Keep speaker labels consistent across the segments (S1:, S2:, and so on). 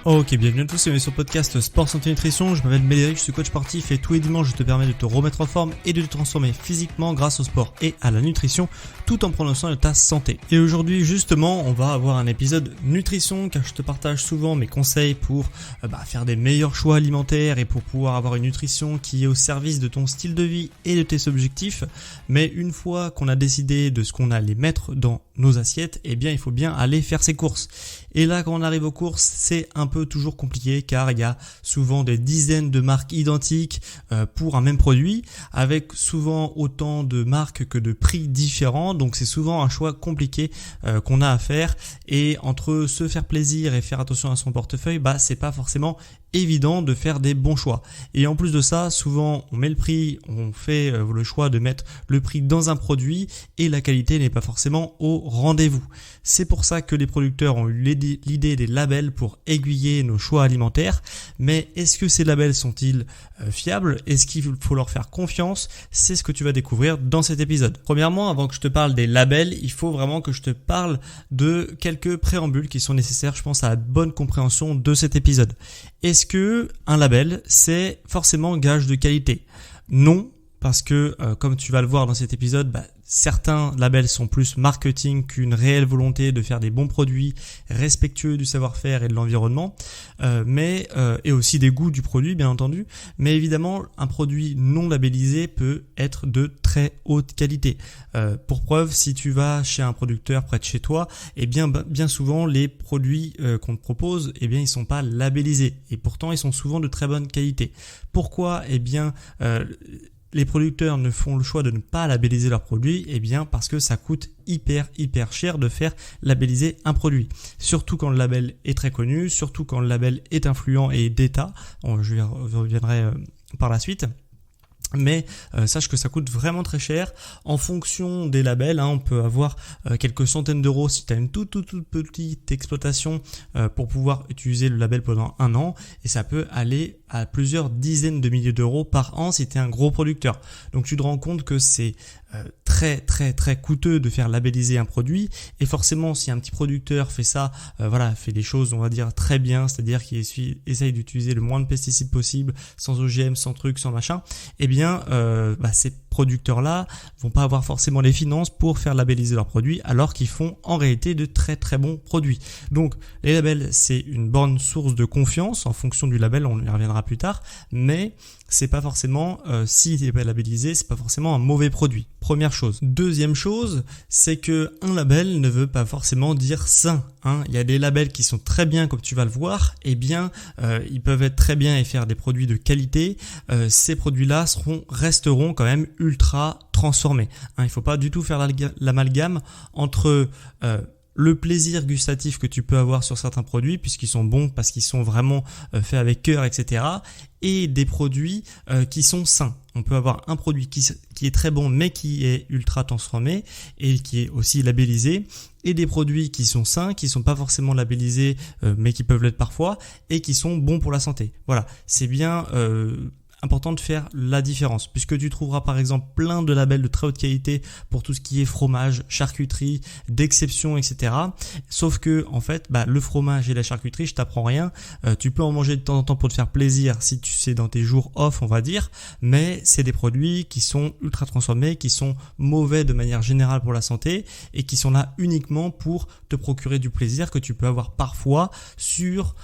S1: Ok, bienvenue à tous, c'est sur le podcast Sport Santé Nutrition. Je m'appelle Médéric, je suis coach sportif et tous les dimanches je te permets de te remettre en forme et de te transformer physiquement grâce au sport et à la nutrition tout en prenant soin de ta santé. Et aujourd'hui justement on va avoir un épisode nutrition car je te partage souvent mes conseils pour faire des meilleurs choix alimentaires et pour pouvoir avoir une nutrition qui est au service de ton style de vie et de tes objectifs. Mais une fois qu'on a décidé de ce qu'on allait mettre dans nos assiettes, eh bien il faut bien aller faire ses courses. Et là quand on arrive aux courses, c'est un peu toujours compliqué car il y a souvent des dizaines de marques identiques pour un même produit avec souvent autant de marques que de prix différents. Donc c'est souvent un choix compliqué qu'on a à faire et entre se faire plaisir et faire attention à son portefeuille, c'est pas forcément évident de faire des bons choix. Et en plus de ça, souvent on met le prix, on fait le choix de mettre le prix dans un produit et la qualité n'est pas forcément au rendez-vous. C'est pour ça que les producteurs ont eu l'idée des labels pour aiguiller nos choix alimentaires. Mais est-ce que ces labels sont-ils fiables? Est-ce qu'il faut leur faire confiance? C'est ce que tu vas découvrir dans cet épisode. Premièrement, avant que je te parle des labels, il faut vraiment que je te parle de quelques préambules qui sont nécessaires, je pense, à la bonne compréhension de cet épisode. Est-ce que un label, c'est forcément gage de qualité? Non, parce que comme tu vas le voir dans cet épisode, certains labels sont plus marketing qu'une réelle volonté de faire des bons produits respectueux du savoir-faire et de l'environnement, et aussi des goûts du produit bien entendu. Mais évidemment, un produit non labellisé peut être de très haute qualité. Pour preuve, si tu vas chez un producteur près de chez toi, bien souvent les produits qu'on te propose, ils sont pas labellisés et pourtant ils sont souvent de très bonne qualité. Pourquoi? Les producteurs ne font le choix de ne pas labelliser leurs produits, parce que ça coûte hyper cher de faire labelliser un produit. Surtout quand le label est très connu, surtout quand le label est influent et d'État. Je reviendrai par la suite. Mais sache que ça coûte vraiment très cher. En fonction des labels, on peut avoir quelques centaines d'euros si tu as une toute petite exploitation pour pouvoir utiliser le label pendant 1 an, et ça peut aller à plusieurs dizaines de milliers d'euros par an si tu es un gros producteur. Donc tu te rends compte que c'est très coûteux de faire labelliser un produit, et forcément si un petit producteur fait ça, fait des choses on va dire très bien, c'est-à-dire qu'il essaye d'utiliser le moins de pesticides possible, sans OGM, sans trucs, sans machin, ces producteurs-là vont pas avoir forcément les finances pour faire labelliser leurs produits, alors qu'ils font en réalité de très bons produits. Donc les labels, c'est une bonne source de confiance en fonction du label, on y reviendra plus tard, mais c'est pas forcément, s'il n'est pas labellisé, c'est pas forcément un mauvais produit. Première chose. Deuxième chose, c'est que un label ne veut pas forcément dire sain. Il y a des labels qui sont très bien, comme tu vas le voir, ils peuvent être très bien et faire des produits de qualité. Ces produits-là resteront quand même ultra transformés. Il faut pas du tout faire l'amalgame entre le plaisir gustatif que tu peux avoir sur certains produits, puisqu'ils sont bons, parce qu'ils sont vraiment faits avec cœur, etc., et des produits qui sont sains. On peut avoir un produit qui est très bon, mais qui est ultra transformé et qui est aussi labellisé, et des produits qui sont sains, qui sont pas forcément labellisés, mais qui peuvent l'être parfois, et qui sont bons pour la santé. Voilà, c'est bien important de faire la différence, puisque tu trouveras par exemple plein de labels de très haute qualité pour tout ce qui est fromage, charcuterie, d'exception, etc. Sauf que en fait, le fromage et la charcuterie, je t'apprends rien. Tu peux en manger de temps en temps pour te faire plaisir si tu sais dans tes jours off, on va dire, mais c'est des produits qui sont ultra transformés, qui sont mauvais de manière générale pour la santé et qui sont là uniquement pour te procurer du plaisir que tu peux avoir parfois sur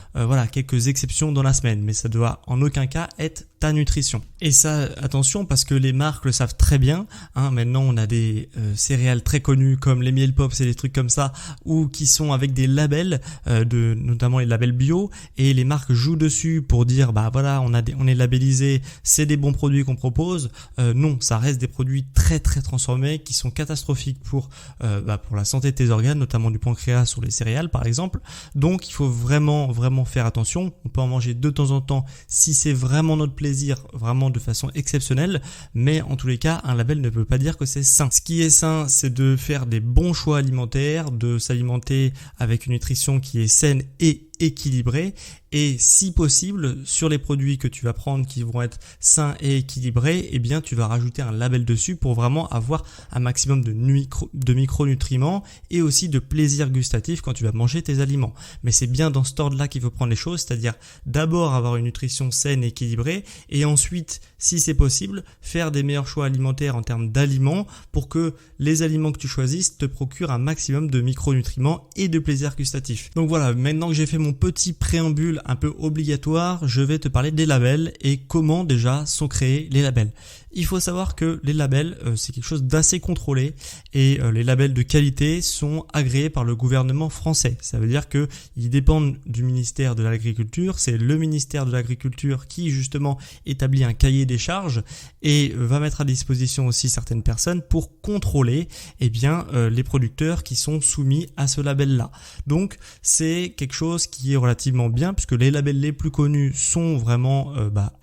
S1: quelques exceptions dans la semaine, mais ça doit en aucun cas être ta nutrition. Et ça, attention, parce que les marques le savent très bien. Maintenant, on a des céréales très connues comme les Miel Pops et des trucs comme ça, ou qui sont avec des labels, notamment les labels bio, et les marques jouent dessus pour dire on est labellisé, c'est des bons produits qu'on propose. Non, ça reste des produits très transformés qui sont catastrophiques pour la santé de tes organes, notamment du pancréas sur les céréales par exemple. Donc il faut vraiment faire attention. On peut en manger de temps en temps si c'est vraiment notre plaisir, vraiment de façon exceptionnelle, mais en tous les cas un label ne peut pas dire que c'est sain. Ce qui est sain, c'est de faire des bons choix alimentaires, de s'alimenter avec une nutrition qui est saine et équilibré. Et si possible, sur les produits que tu vas prendre qui vont être sains et équilibrés, eh bien tu vas rajouter un label dessus pour vraiment avoir un maximum de micronutriments et aussi de plaisir gustatif quand tu vas manger tes aliments. Mais c'est bien dans cet ordre-là qu'il faut prendre les choses, c'est-à-dire d'abord avoir une nutrition saine et équilibrée et ensuite, si c'est possible, faire des meilleurs choix alimentaires en termes d'aliments pour que les aliments que tu choisisses te procurent un maximum de micronutriments et de plaisir gustatif. Donc voilà, maintenant que j'ai fait mon petit préambule un peu obligatoire, je vais te parler des labels et comment déjà sont créés les labels. Il faut savoir que les labels, c'est quelque chose d'assez contrôlé et les labels de qualité sont agréés par le gouvernement français. Ça veut dire que ils dépendent du ministère de l'Agriculture. C'est le ministère de l'Agriculture qui justement établit un cahier des charges et va mettre à disposition aussi certaines personnes pour contrôler les producteurs qui sont soumis à ce label-là. Donc c'est quelque chose qui est relativement bien puisque les labels les plus connus sont vraiment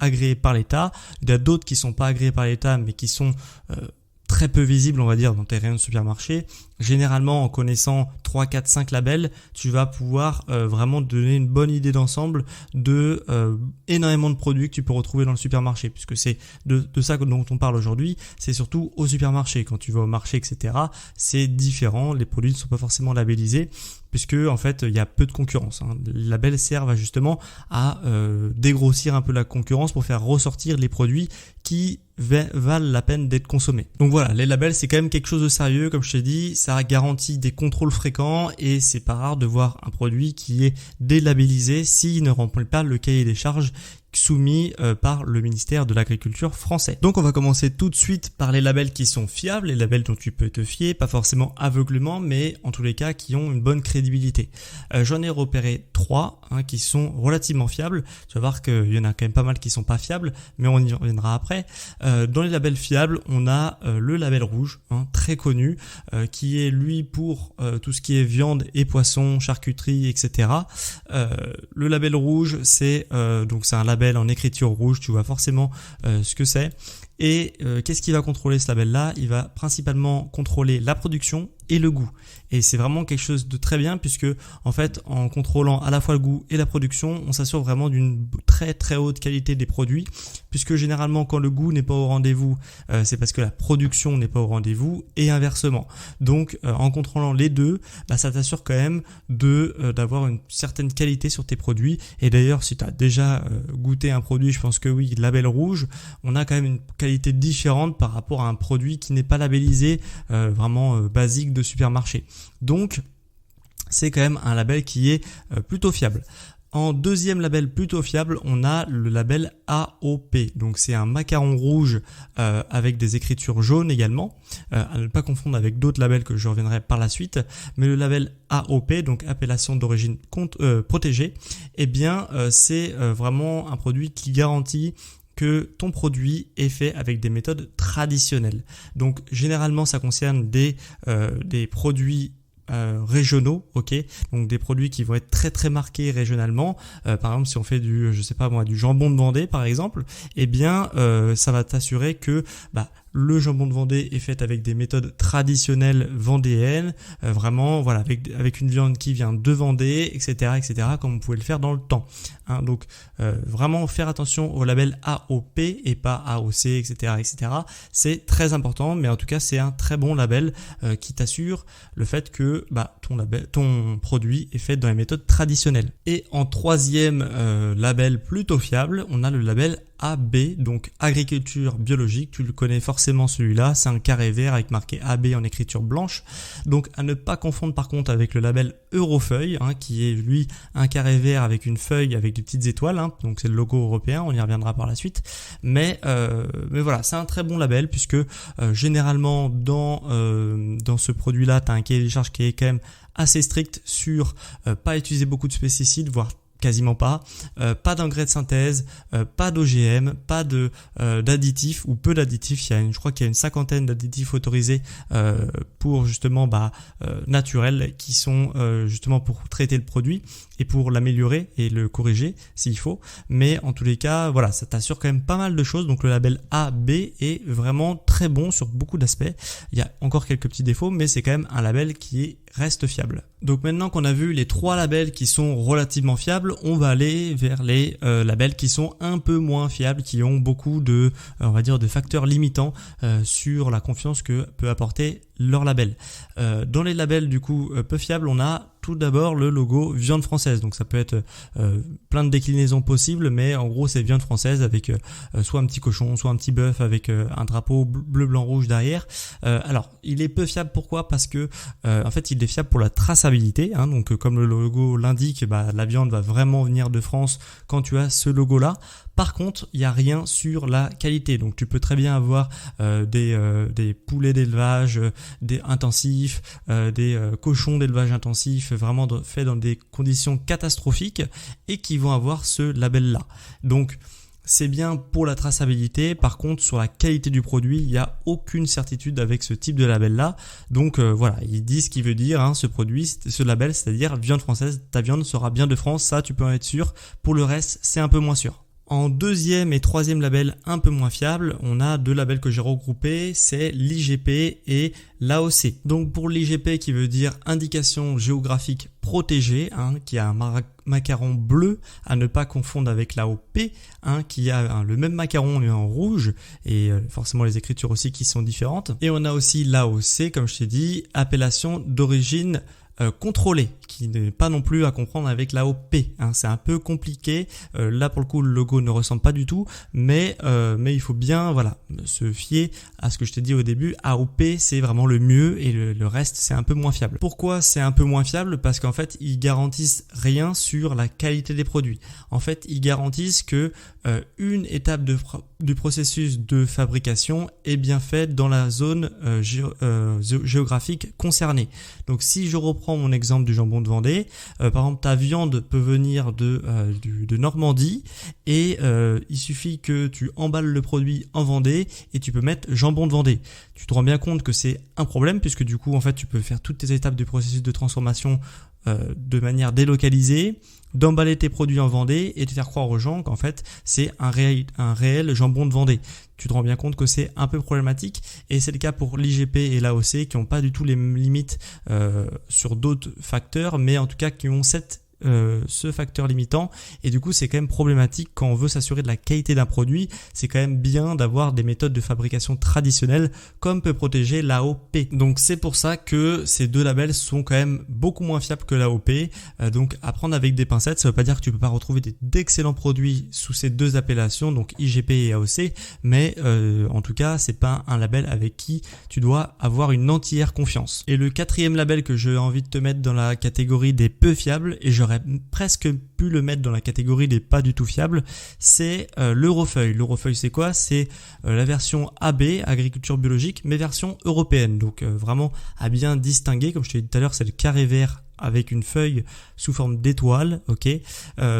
S1: agréés par l'État. Il y a d'autres qui sont pas agréés par l'État mais qui sont très peu visibles on va dire dans tes rayons de supermarché. Généralement, en connaissant 3, 4, 5 labels, tu vas pouvoir vraiment donner une bonne idée d'ensemble de énormément de produits que tu peux retrouver dans le supermarché, puisque c'est de ça dont on parle aujourd'hui. C'est surtout au supermarché. Quand tu vas au marché, etc., c'est différent. Les produits ne sont pas forcément labellisés, puisque en fait, il y a peu de concurrence. Les labels servent justement à dégrossir un peu la concurrence pour faire ressortir les produits qui valent la peine d'être consommés. Donc voilà, les labels, c'est quand même quelque chose de sérieux, comme je t'ai dit. Ça garantit des contrôles fréquents et c'est pas rare de voir un produit qui est délabellisé s'il ne remplit pas le cahier des charges soumis par le ministère de l'Agriculture français. Donc on va commencer tout de suite par les labels qui sont fiables, les labels dont tu peux te fier, pas forcément aveuglément, mais en tous les cas qui ont une bonne crédibilité. J'en ai repéré 3 qui sont relativement fiables. Tu vas voir qu'il y en a quand même pas mal qui sont pas fiables, mais on y reviendra après. Dans les labels fiables, on a le label rouge, très connu, qui est lui pour tout ce qui est viande et poisson, charcuterie, etc. Le label rouge, c'est un label en écriture rouge, tu vois forcément ce que c'est. Et qu'est-ce qui va contrôler ce label-là ? Il va principalement contrôler la production et le goût. Et c'est vraiment quelque chose de très bien puisque en fait, en contrôlant à la fois le goût et la production, on s'assure vraiment d'une très très haute qualité des produits puisque généralement quand le goût n'est pas au rendez-vous, c'est parce que la production n'est pas au rendez-vous et inversement. Donc en contrôlant les deux, ça t'assure quand même d'avoir une certaine qualité sur tes produits. Et d'ailleurs, si tu as déjà goûté un produit, je pense que oui, label rouge, on a quand même une qualité différente par rapport à un produit qui n'est pas labellisé vraiment basique de supermarché. Donc c'est quand même un label qui est plutôt fiable. En deuxième label plutôt fiable, on a le label AOP. Donc c'est un macaron rouge avec des écritures jaunes également, à ne pas confondre avec d'autres labels que je reviendrai par la suite. Mais le label AOP, donc appellation d'origine protégée, c'est vraiment un produit qui garantit que ton produit est fait avec des méthodes traditionnelles. Donc généralement ça concerne des produits régionaux, ok, donc des produits qui vont être très très marqués régionalement. Par exemple, si on fait du jambon de Vendée par exemple, ça va t'assurer que le jambon de Vendée est fait avec des méthodes traditionnelles vendéennes, vraiment voilà avec une viande qui vient de Vendée, etc., comme on pouvait le faire dans le temps. Donc vraiment faire attention au label AOP et pas AOC, etc., c'est très important. Mais en tout cas, c'est un très bon label qui t'assure le fait que ton produit est fait dans les méthodes traditionnelles. Et en troisième label plutôt fiable, on a le label AB, donc agriculture biologique. Tu le connais forcément celui-là, c'est un carré vert avec marqué AB en écriture blanche. Donc à ne pas confondre par contre avec le label Eurofeuille, qui est lui un carré vert avec une feuille avec des petites étoiles, donc c'est le logo européen, on y reviendra par la suite. Mais voilà, c'est un très bon label puisque généralement dans ce produit-là, tu as un cahier des charges qui est quand même assez strict sur pas utiliser beaucoup de pesticides, voire quasiment pas, pas d'engrais de synthèse, pas d'OGM, pas d'additifs ou peu d'additifs. Je crois qu'il y a une 50aine d'additifs autorisés pour justement naturels qui sont justement pour traiter le produit et pour l'améliorer et le corriger s'il faut. Mais en tous les cas, voilà, ça t'assure quand même pas mal de choses. Donc le label A, B est vraiment très bon sur beaucoup d'aspects. Il y a encore quelques petits défauts, mais c'est quand même un label qui reste fiable. Donc maintenant qu'on a vu les 3 labels qui sont relativement fiables, on va aller vers les labels qui sont un peu moins fiables, qui ont beaucoup de, on va dire, de facteurs limitants sur la confiance que peut apporter leur label. Dans les labels du coup peu fiables, on a tout d'abord le logo viande française. Donc ça peut être plein de déclinaisons possibles, mais en gros c'est viande française avec soit un petit cochon, soit un petit bœuf avec un drapeau bleu, blanc, rouge derrière. Alors il est peu fiable, pourquoi ? Parce que en fait il est fiable pour la traçabilité, hein, donc comme le logo l'indique, la viande va vraiment venir de France quand tu as ce logo là. Par contre, il n'y a rien sur la qualité. Donc tu peux très bien avoir des poulets d'élevage intensifs, des cochons d'élevage intensif, vraiment faits dans des conditions catastrophiques et qui vont avoir ce label-là. Donc c'est bien pour la traçabilité. Par contre, sur la qualité du produit, il n'y a aucune certitude avec ce type de label-là. Donc voilà, il dit ce qu'il veut dire, hein, ce produit, ce label, c'est-à-dire viande française, ta viande sera bien de France, ça tu peux en être sûr. Pour le reste, c'est un peu moins sûr. En deuxième et troisième label un peu moins fiable, on a 2 labels que j'ai regroupés, c'est l'IGP et l'AOC. Donc pour l'IGP qui veut dire indication géographique protégée, hein, qui a un macaron bleu à ne pas confondre avec l'AOP, hein, qui a le même macaron mais en rouge et forcément les écritures aussi qui sont différentes. Et on a aussi l'AOC, comme je t'ai dit, appellation d'origine contrôlé, qui n'est pas non plus à comprendre avec l'AOP, hein, c'est un peu compliqué. Là pour le coup le logo ne ressemble pas du tout, mais il faut bien se fier à ce que je t'ai dit au début. AOP c'est vraiment le mieux et le reste c'est un peu moins fiable. Pourquoi c'est un peu moins fiable ? Parce qu'en fait ils garantissent rien sur la qualité des produits. En fait ils garantissent que une étape du processus de fabrication est bien faite dans la zone géographique concernée. Donc si je reprends mon exemple du jambon de Vendée, par exemple ta viande peut venir de Normandie et il suffit que tu emballes le produit en Vendée et tu peux mettre jambon de Vendée. Tu te rends bien compte que c'est un problème puisque du coup en fait tu peux faire toutes tes étapes du processus de transformation de manière délocalisée, d'emballer tes produits en Vendée et de faire croire aux gens qu'en fait c'est un réel jambon de Vendée. Tu te rends bien compte que c'est un peu problématique et c'est le cas pour l'IGP et l'AOC qui n'ont pas du tout les mêmes limites sur d'autres facteurs, mais en tout cas qui ont ce facteur limitant et du coup c'est quand même problématique quand on veut s'assurer de la qualité d'un produit. C'est quand même bien d'avoir des méthodes de fabrication traditionnelles comme peut protéger l'AOP. Donc c'est pour ça que ces 2 labels sont quand même beaucoup moins fiables que l'AOP. Donc à prendre avec des pincettes, ça veut pas dire que tu peux pas retrouver d'excellents produits sous ces 2 appellations, donc IGP et AOC, mais en tout cas c'est pas un label avec qui tu dois avoir une entière confiance. Et le 4e label que j'ai envie de te mettre dans la catégorie des peu fiables, et j'aurais presque pu le mettre dans la catégorie des pas du tout fiables, c'est l'Eurofeuille. L'Eurofeuille c'est quoi ? C'est la version AB, agriculture biologique, mais version européenne. Donc vraiment à bien distinguer, comme je te l'ai dit tout à l'heure, c'est le carré vert avec une feuille sous forme d'étoile, ok.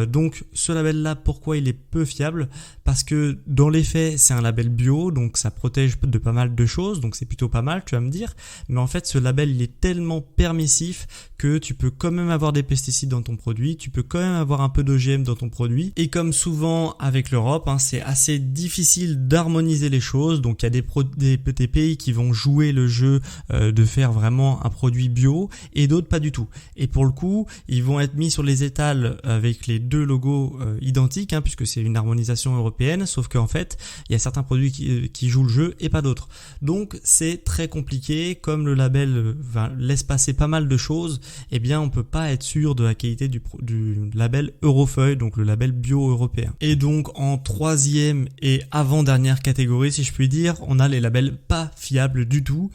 S1: Donc ce label-là, pourquoi il est peu fiable ? Parce que dans les faits, c'est un label bio, donc ça protège de pas mal de choses, donc c'est plutôt pas mal, tu vas me dire. Mais en fait, ce label, il est tellement permissif que tu peux quand même avoir des pesticides dans ton produit, tu peux quand même avoir un peu d'OGM dans ton produit. Et comme souvent avec l'Europe, hein, c'est assez difficile d'harmoniser les choses. Donc il y a des pays qui vont jouer le jeu de faire vraiment un produit bio et d'autres pas du tout. Et pour le coup, ils vont être mis sur les étals avec les 2 logos identiques, hein, puisque c'est une harmonisation européenne, sauf qu'en fait, il y a certains produits qui jouent le jeu et pas d'autres. Donc c'est très compliqué, comme le label laisse passer pas mal de choses, eh bien on peut pas être sûr de la qualité du label Eurofeuille, donc le label bio européen. Et donc en 3e et avant-dernière catégorie, si je puis dire, on a les labels pas fiables du tout.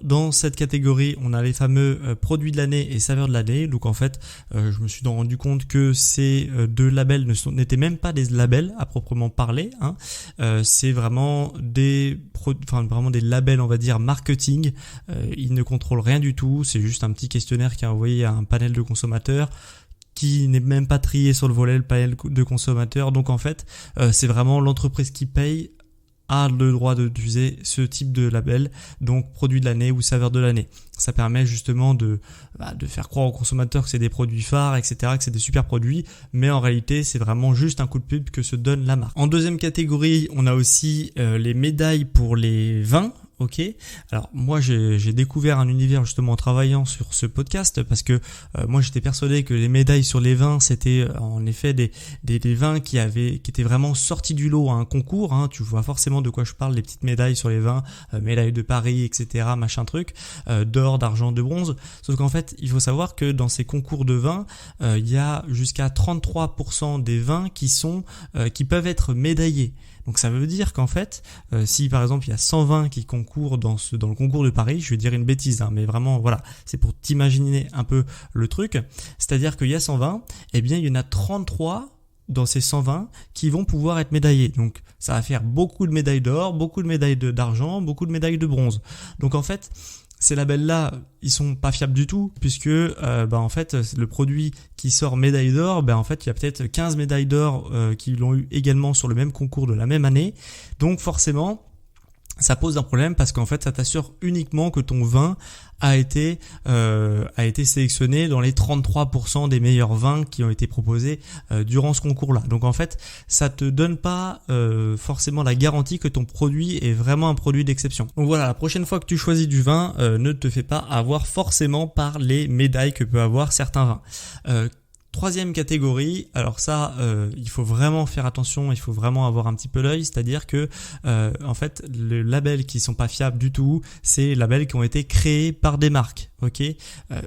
S1: Dans cette catégorie, on a les fameux produits de l'année et saveurs de l'année. Donc en fait, je me suis rendu compte que ces 2 labels n'étaient même pas des labels à proprement parler, hein. C'est vraiment vraiment des labels, on va dire marketing. Ils ne contrôlent rien du tout. C'est juste un petit questionnaire qui est envoyé à un panel de consommateurs qui n'est même pas trié sur le volet, le panel de consommateur. Donc en fait, c'est vraiment l'entreprise qui paye a le droit d'utiliser ce type de label, donc produit de l'année ou saveur de l'année. Ça permet justement de faire croire aux consommateurs que c'est des produits phares, etc., que c'est des super produits, mais en réalité, c'est vraiment juste un coup de pub que se donne la marque. En deuxième catégorie, on a aussi les médailles pour les vins. Ok. Alors moi j'ai découvert un univers justement en travaillant sur ce podcast parce que moi j'étais persuadé que les médailles sur les vins c'était en effet des vins qui étaient vraiment sortis du lot à un concours. Hein. Tu vois forcément de quoi je parle, les petites médailles sur les vins, médailles de Paris, etc. Machin truc, d'or, d'argent, de bronze. Sauf qu'en fait il faut savoir que dans ces concours de vins, il y a jusqu'à 33% des vins qui peuvent être médaillés. Donc ça veut dire qu'en fait, si par exemple il y a 120 qui concourent dans le concours de Paris, je vais dire une bêtise, hein, mais vraiment voilà, c'est pour t'imaginer un peu le truc. C'est-à-dire qu'il y a 120, eh bien il y en a 33 dans ces 120 qui vont pouvoir être médaillés. Donc ça va faire beaucoup de médailles d'or, beaucoup de médailles d'argent, beaucoup de médailles de bronze. Donc en fait, ces labels-là, ils sont pas fiables du tout puisque en fait le produit qui sort médaille d'or, en fait il y a peut-être 15 médailles d'or qui l'ont eu également sur le même concours de la même année. Donc forcément, ça pose un problème parce qu'en fait ça t'assure uniquement que ton vin a été sélectionné dans les 33% des meilleurs vins qui ont été proposés durant ce concours-là. Donc en fait, ça te donne pas forcément la garantie que ton produit est vraiment un produit d'exception. Donc voilà, la prochaine fois que tu choisis du vin, ne te fais pas avoir forcément par les médailles que peut avoir certains vins. Troisième catégorie, alors ça, il faut vraiment faire attention, il faut vraiment avoir un petit peu l'œil, c'est-à-dire que en fait, les labels qui sont pas fiables du tout, c'est les labels qui ont été créés par des marques. Ok,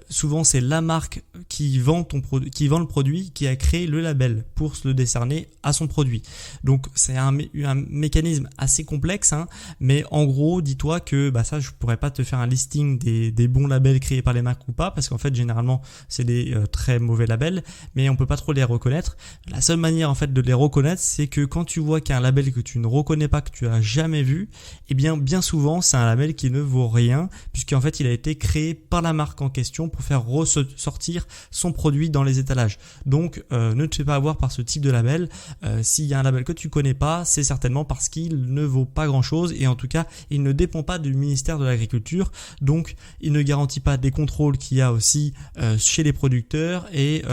S1: souvent c'est la marque qui vend le produit qui a créé le label pour se le décerner à son produit. Donc c'est un mécanisme assez complexe, hein, mais en gros, dis-toi que ça, je pourrais pas te faire un listing des bons labels créés par les marques ou pas, parce qu'en fait généralement c'est des très mauvais labels, mais on peut pas trop les reconnaître. La seule manière en fait de les reconnaître, c'est que quand tu vois qu'il y a un label que tu ne reconnais pas, que tu as jamais vu, eh bien souvent c'est un label qui ne vaut rien, puisqu'en fait il a été créé par la marque en question pour faire ressortir son produit dans les étalages. Donc ne te fais pas avoir par ce type de label. S'il y a un label que tu connais pas, c'est certainement parce qu'il ne vaut pas grand chose, et en tout cas il ne dépend pas du ministère de l'Agriculture, donc il ne garantit pas des contrôles qu'il y a aussi chez les producteurs, et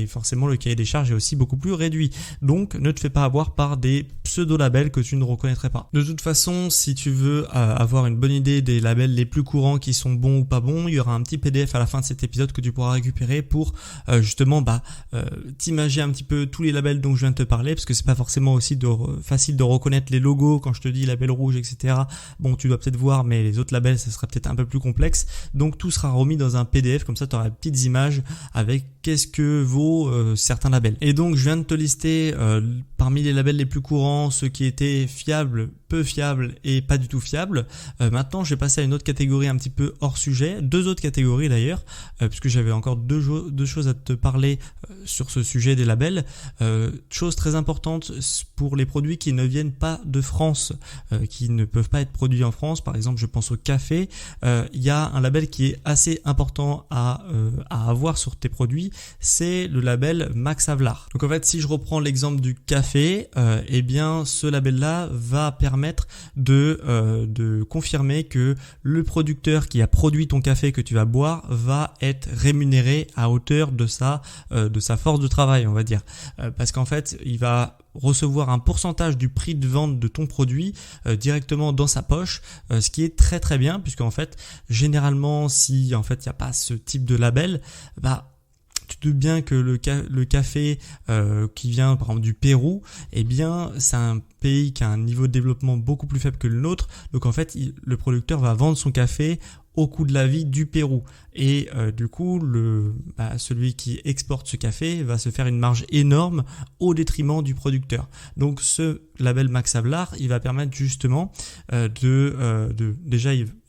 S1: forcément le cahier des charges est aussi beaucoup plus réduit. Donc ne te fais pas avoir par des pseudo-labels que tu ne reconnaîtrais pas. De toute façon, si tu veux avoir une bonne idée des labels les plus courants qui sont bons ou pas bons, il y aura un petit PDF à la fin de cet épisode que tu pourras récupérer pour justement t'imaginer un petit peu tous les labels dont je viens de te parler, parce que c'est pas forcément aussi facile de reconnaître les logos quand je te dis label rouge, etc. Bon, tu dois peut-être voir, mais les autres labels, ça sera peut-être un peu plus complexe. Donc tout sera remis dans un PDF, comme ça tu auras des petites images avec qu'est-ce que vaut certains labels. Et donc je viens de te lister parmi les labels les plus courants, ceux qui étaient fiables, peu fiables et pas du tout fiables. Maintenant je vais passer à une autre catégorie un petit peu hors sujet, deux autres catégories d'ailleurs, puisque j'avais encore deux choses à te parler sur ce sujet des labels. Chose très importante pour les produits qui ne viennent pas de France, qui ne peuvent pas être produits en France. Par exemple, je pense au café. Il y a un label qui est assez important à avoir sur tes produits, c'est le label Max Havelaar. Donc en fait, si je reprends l'exemple du café, eh bien ce label-là va permettre de confirmer que le producteur qui a produit ton café que tu vas boire va être rémunéré à hauteur de sa force de travail, on va dire, parce qu'en fait il va recevoir un pourcentage du prix de vente de ton produit directement dans sa poche, ce qui est très très bien, puisqu'en fait généralement si en fait il n'y a pas ce type de label, tu te doutes bien que le café qui vient par exemple du Pérou, eh bien c'est un pays qui a un niveau de développement beaucoup plus faible que le nôtre, donc en fait le producteur va vendre son café au coût de la vie du Pérou, et du coup celui qui exporte ce café va se faire une marge énorme au détriment du producteur. Donc ce label Max Havelaar, il va permettre justement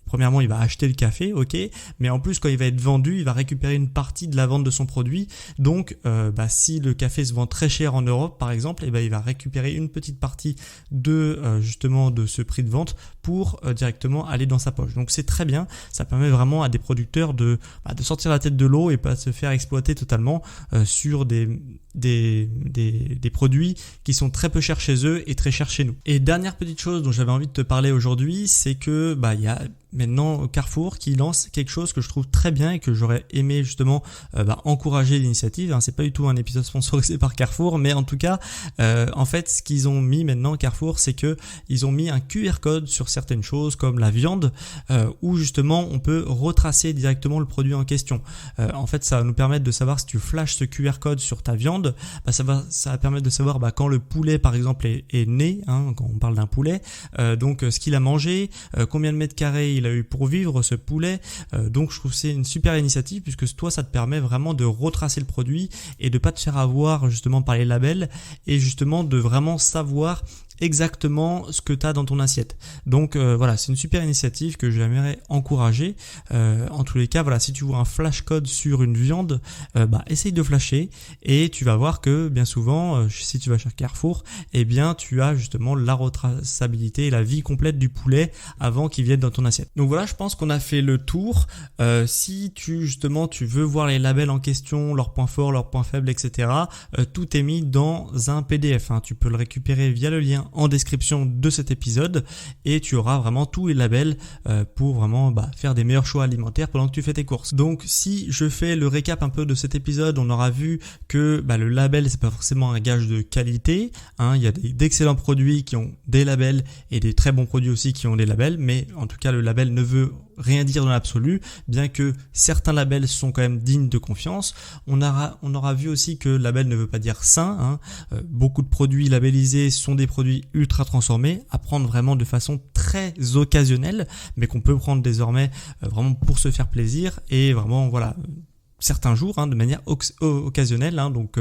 S1: premièrement, il va acheter le café, ok, mais en plus, quand il va être vendu, il va récupérer une partie de la vente de son produit. Donc, si le café se vend très cher en Europe, par exemple, il va récupérer une petite partie de ce prix de vente pour directement aller dans sa poche. Donc c'est très bien, ça permet vraiment à des producteurs de sortir la tête de l'eau et pas se faire exploiter totalement sur des produits qui sont très peu chers chez eux et très chers chez nous. Et dernière petite chose dont j'avais envie de te parler aujourd'hui, c'est que il y a maintenant Carrefour qui lance quelque chose que je trouve très bien et que j'aurais aimé justement encourager l'initiative. C'est pas du tout un épisode sponsorisé par Carrefour, mais en tout cas, en fait, ce qu'ils ont mis maintenant Carrefour, c'est que ils ont mis un QR code sur certaines choses comme la viande, où justement on peut retracer directement le produit en question. En fait, ça va nous permettre de savoir si tu flashes ce QR code sur ta viande, ça va permettre de savoir quand le poulet par exemple est né, quand on parle d'un poulet, donc ce qu'il a mangé, combien de mètres carrés il a eu pour vivre ce poulet. Donc je trouve que c'est une super initiative puisque toi ça te permet vraiment de retracer le produit et de pas te faire avoir justement par les labels et justement de vraiment savoir exactement ce que tu as dans ton assiette. Donc voilà, c'est une super initiative que j'aimerais encourager. En tous les cas, voilà, si tu vois un flash code sur une viande, essaye de flasher et tu vas voir que bien souvent, si tu vas chez Carrefour, tu as justement la retraçabilité et la vie complète du poulet avant qu'il vienne dans ton assiette. Donc voilà, je pense qu'on a fait le tour. Si tu veux voir les labels en question, leurs points forts, leurs points faibles, etc., tout est mis dans un PDF. Tu peux le récupérer via le lien en description de cet épisode et tu auras vraiment tous les labels pour vraiment faire des meilleurs choix alimentaires pendant que tu fais tes courses. Donc si je fais le récap un peu de cet épisode, on aura vu que le label c'est pas forcément un gage de qualité. Il y a d'excellents produits qui ont des labels et des très bons produits aussi qui ont des labels, mais en tout cas le label ne veut rien dire dans l'absolu, bien que certains labels sont quand même dignes de confiance. On aura vu aussi que label ne veut pas dire sain. Beaucoup de produits labellisés sont des produits ultra transformés, à prendre vraiment de façon très occasionnelle, mais qu'on peut prendre désormais vraiment pour se faire plaisir et vraiment certains jours de manière occasionnelle, donc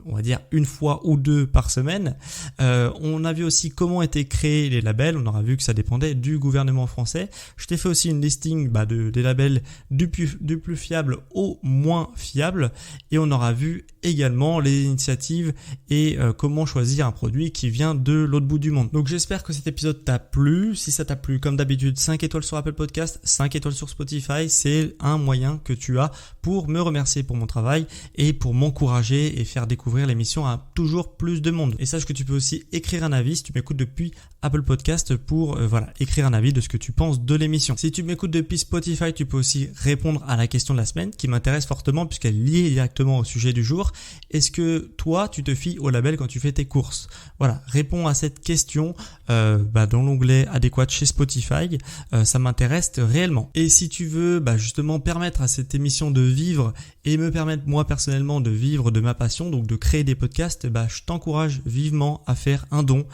S1: on va dire une fois ou deux par semaine. On a vu aussi comment étaient créés les labels, on aura vu que ça dépendait du gouvernement français. Je t'ai fait aussi une listing des labels du plus fiable au moins fiable et on aura vu également les initiatives et comment choisir un produit qui vient de l'autre bout du monde. Donc j'espère que cet épisode t'a plu. Si ça t'a plu, comme d'habitude, 5 étoiles sur Apple Podcast, 5 étoiles sur Spotify, c'est un moyen que tu as pour me remercier pour mon travail et pour m'encourager et faire découvrir l'émission à toujours plus de monde. Et sache que tu peux aussi écrire un avis si tu m'écoutes depuis Apple Podcast pour écrire un avis de ce que tu penses de l'émission. Si tu m'écoutes depuis Spotify, tu peux aussi répondre à la question de la semaine qui m'intéresse fortement puisqu'elle est liée directement au sujet du jour. Est-ce que toi, tu te fies au label quand tu fais tes courses? Voilà, réponds à cette question dans l'onglet adéquat chez Spotify. Ça m'intéresse réellement. Et si tu veux justement permettre à cette émission de vivre et me permettre moi personnellement de vivre de ma passion, donc de créer des podcasts, je t'encourage vivement à faire un don.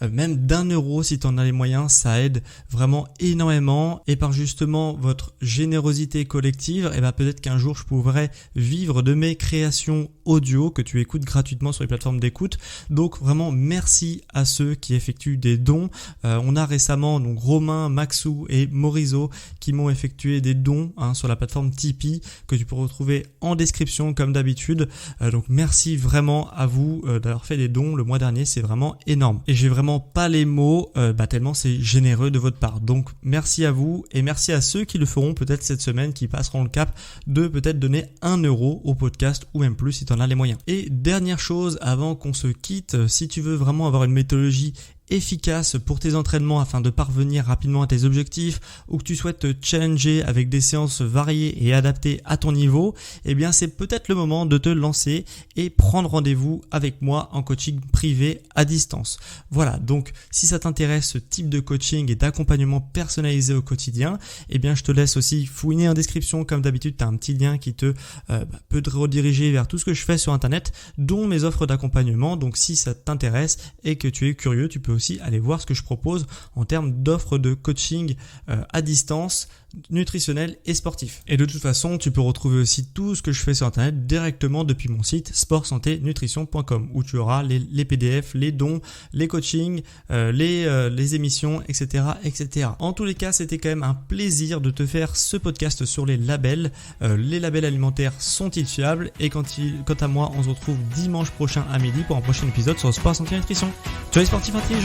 S1: Même d'1 € si tu en as les moyens, ça aide vraiment énormément et par justement votre générosité collective, peut-être qu'un jour je pourrais vivre de mes créations audio que tu écoutes gratuitement sur les plateformes d'écoute. Donc vraiment merci à ceux qui effectuent des dons. On a récemment donc Romain, Maxou et Morizo qui m'ont effectué des dons sur la plateforme Tipeee que tu peux retrouver en description comme d'habitude. Donc merci vraiment à vous d'avoir fait des dons le mois dernier, c'est vraiment énorme. Et j'ai vraiment pas les mots tellement c'est généreux de votre part. Donc merci à vous et merci à ceux qui le feront peut-être cette semaine, qui passeront le cap de peut-être donner 1 € au podcast ou même plus si tu en as les moyens. Et dernière chose avant qu'on se quitte, si tu veux vraiment avoir une méthodologie efficace pour tes entraînements afin de parvenir rapidement à tes objectifs ou que tu souhaites te challenger avec des séances variées et adaptées à ton niveau, c'est peut-être le moment de te lancer et prendre rendez-vous avec moi en coaching privé à distance. Voilà, donc si ça t'intéresse ce type de coaching et d'accompagnement personnalisé au quotidien, je te laisse aussi fouiner en description. Comme d'habitude, tu as un petit lien qui te peut te rediriger vers tout ce que je fais sur internet, dont mes offres d'accompagnement. Donc si ça t'intéresse et que tu es curieux, tu peux aussi aller voir ce que je propose en termes d'offres de coaching à distance, nutritionnel et sportif. Et de toute façon, tu peux retrouver aussi tout ce que je fais sur internet directement depuis mon site sportsanténutrition.com où tu auras les PDF, les dons, les coachings, les émissions, etc., etc. En tous les cas, c'était quand même un plaisir de te faire ce podcast sur les labels. Les labels alimentaires sont-ils fiables? Et quant à moi, on se retrouve dimanche prochain à midi pour un prochain épisode sur Sport Santé Nutrition. Ciao les sportifs intelligents!